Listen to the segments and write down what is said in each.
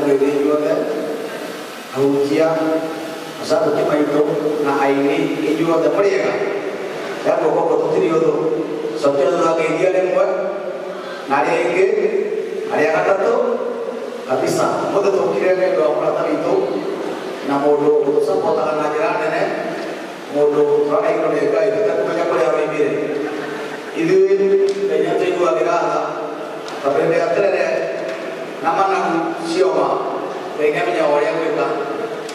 mulai dia juga kan ujian masa cuma itu nah ini juga ada mereka ya pokok betul dia tu soalnya lagi dia yang buat nari ini ada yang kata tu bisa mau tu kira kira dua orang itu namodo semua tangan ajaran ini modo orang Indonesia itu kan banyak orang ini itu banyak tu juga ada tapi dia ada nama siapa mereka punya orang yang mereka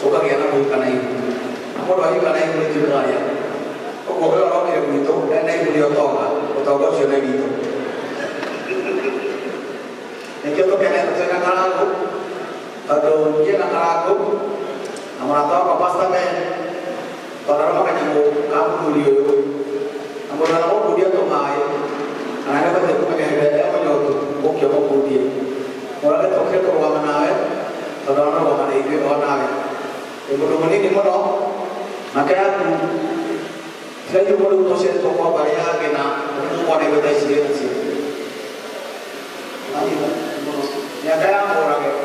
bukan yang nak bukan itu namun bagi karena itu juga ya kok orang yang begitu dan naik beliau tahu siapa itu yang kita kena terkena kalau atau dia nak aku namun atau apa pasti kan orang makanya mau kamu beliau namun orang dia tu mai anak kan tu pakai gaya apa jauh tu kau mau dia orang itu kerja tu orang mana orang mana itu orang mana ibu ini di mana makanya aku saya juga dulu saya tu kau bayar kena aku mau ada betul sih ya kaya orang itu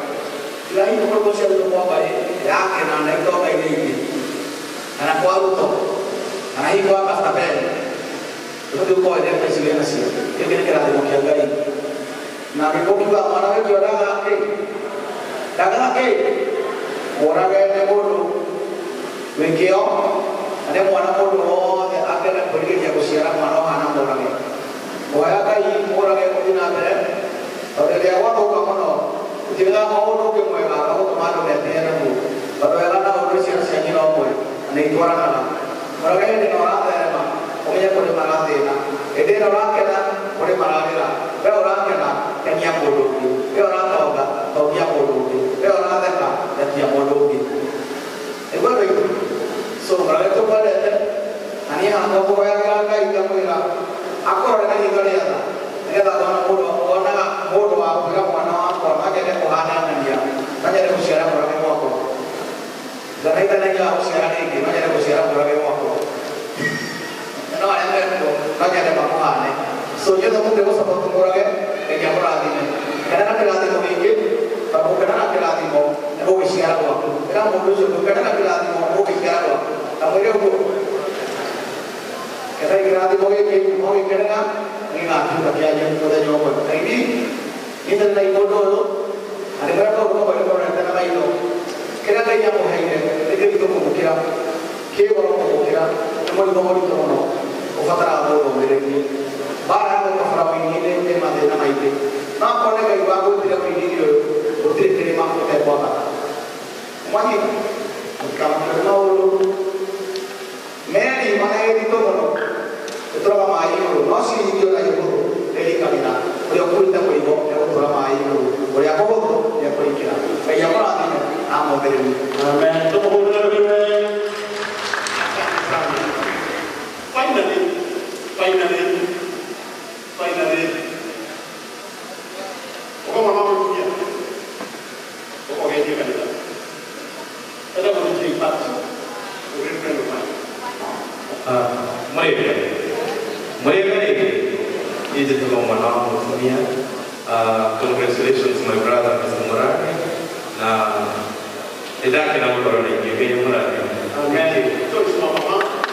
saya juga saya tu kau bayar ya kena naik tu kayak ini anak kau tu anak ibu apa sampai itu kau ada presiden sih dia kira ada mungkin lagi nabi kau juga mana itu ada lagi orang yang bodoh Wengkio, ada mana bodoh, ada yang pergi dia bersiaran mana anak orang ini. Wah, kai orang yang pergi nanti, kalau dia awak tu kamu jangan mau tu yang mereka, kamu kemana nanti yang tu. Kalau yang ada orang siapa yang orang tu, ini orang apa? Orang yang di orang ada apa? Orang yang pergi mana tu? Ini orang kena pergi mana dia? Dia orang kena yang bodoh, dia orang tahu yang bodoh, dia orang ada yang bodoh. Ibu itu, so kalau itu pada ani aku boleh kaya itu mula, aku orang ini kaya ada, dia tak tahu bodoh aku yang mana aku, macam ni kohana dia, macam ni usiara orang yang aku, jadi kita ni aku usiara ni, macam ni usiara orang yang aku, no ada tu, macam ni kohana, so jadi kamu tengok seperti orang yang orang ini, kadang kadang kita mungkin, kalau kadang kita tengok वो इशारा हुआ क्या बोलो जो कहना ना गिराती वो इशारा हुआ अब मेरे को कहता गिराती वो कहना नहीं ना तू क्या ये तो दे जो बोल नहीं इधर नहीं बोलो अरे मेरा तो बोलो बोलो रहता ना भाई लो कहना नहीं ये वो है ये लेकिन तो वो क्या बोलो वो क्या तुम लोग तो बोलो वो खतरा बोलो मेरे लिए बाहर को खतरा भी नहीं ले मार देना भाई पे ना पढ़ने का युवा को तेरा भी नहीं हो उतरे तेरे माँ को क्या बोला wajib kalau kenal meri mana itu mana itu orang main itu nasi itu lagi itu dari kamera boleh aku kita boleh bawa itu orang main itu boleh aku bawa ya boleh kira kayak apa artinya amo beri amen itu boleh finally oh mama punya oh kayak dia kan ada macam cerita, orang mereka ini, ini jadi mana maksudnya, congratulations my brother Mr. Murari, tidak kena orang ini, ini Murari, amen. Itu semua mama.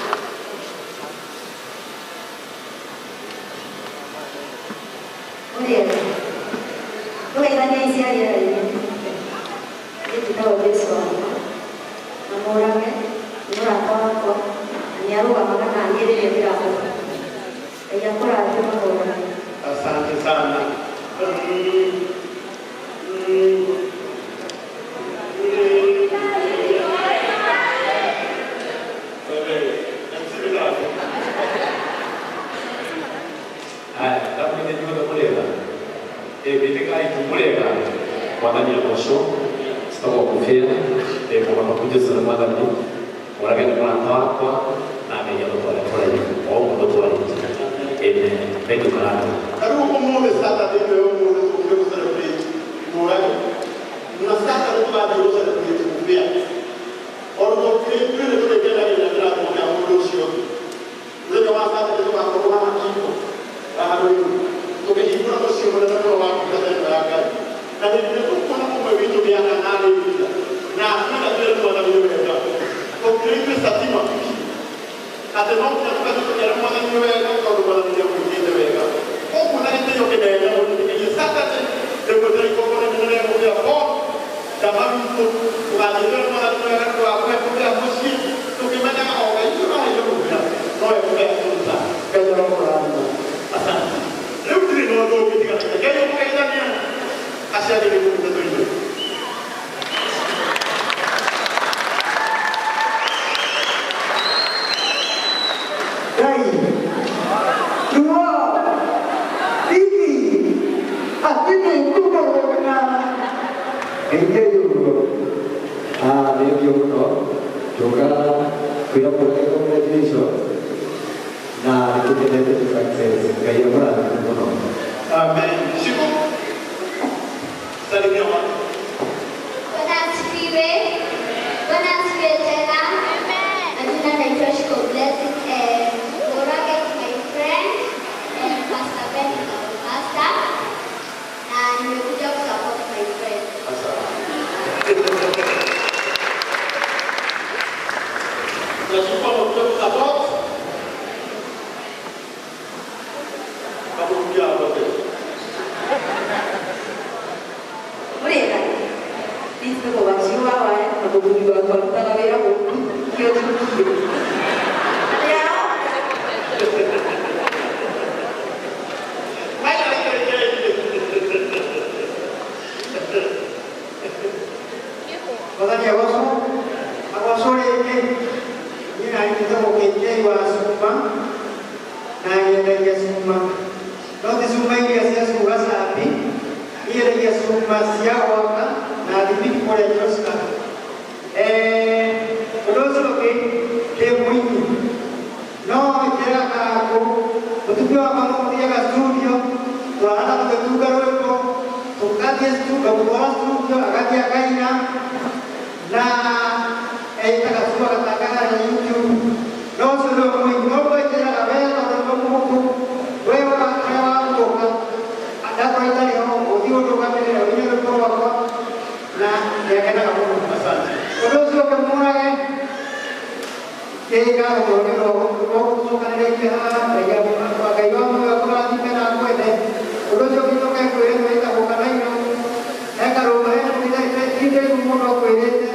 Boleh tanya isi aja ini, kita boleh soal. Orangnya, orang apa? Hanya lu apa kan hanya dia berapa? Yang kurang cuma orang. Asal sana. Tapi ini juga boleh lah. BPK itu boleh lah. Warnanya kosong. Setelah kufir, kalau aku jadi selama tadi, orang yang pernah tahu apa, nanti yang betul betul oh betul ini betul kan? Kalau kamu mau besar tadi, kamu mau besar lagi, mulai, nasihat kalau tu ada besar lagi kufir. Orang kufir itu dia kerja di negara yang manusia. Mereka masa itu aku orang itu, baru itu kehidupan manusia mereka orang kita terlalu. Dan itu pun aku begitu dia 개인적으로 내 기억으로 조가 그런 보내고 내주셔 나 이렇게 되는 상태에서 개인을 하는 거로 아멘. 시고 사리면 When I spirit, I do not encourage God blessing and Laura get my friend and Pastor Ben is our pastor and we good job support my friend. La support of support. Kamu dia apa tu? Boleh tak? Di situ kau baca awal, aku juga kalau tak ada aku, kau tu. Ya. Mana lagi? Makanya awaso ini nanti kita mau kerja wasuma, nah ini dia suma, nanti suma ini dia suma sapi, ini dia suma siapa kan, nanti kita boleh teruskan. Terus lagi kemuini, no kira aku, betul apa mau dia ke studio, tu anak tu juga itu, tu kan dia studio, bawa studio, agak dia kaina. Na kita semua katakan di YouTube, no sudah mengobrol cara apa orang ngomong, wewa kawan juga, ada perintah yang audio juga ada audio juga apa, na dia kena kamu pesan. Kalau sudah kemana kita orang suka ada dia, dia pakai orang lagi kena aku ini, kalau sudah kita kau kita bukan lagi, kalau mereka kita umur aku ini.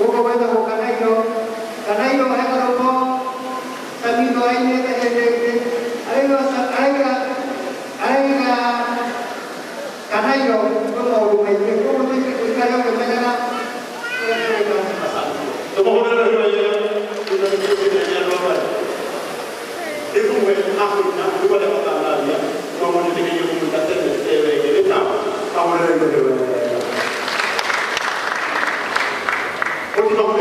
Bukan kita bukan ayo, karena ayo mereka rumah, tapi doa ini ayo karena ayo rumah rumah ini, rumah ini kita yang kemana? Semua orang ada yang sudah berjaya dalam itu aku nak dua dapat tanah dia, mau nanti kita yang mengatakan kita tahu ada yang berjaya. Untuk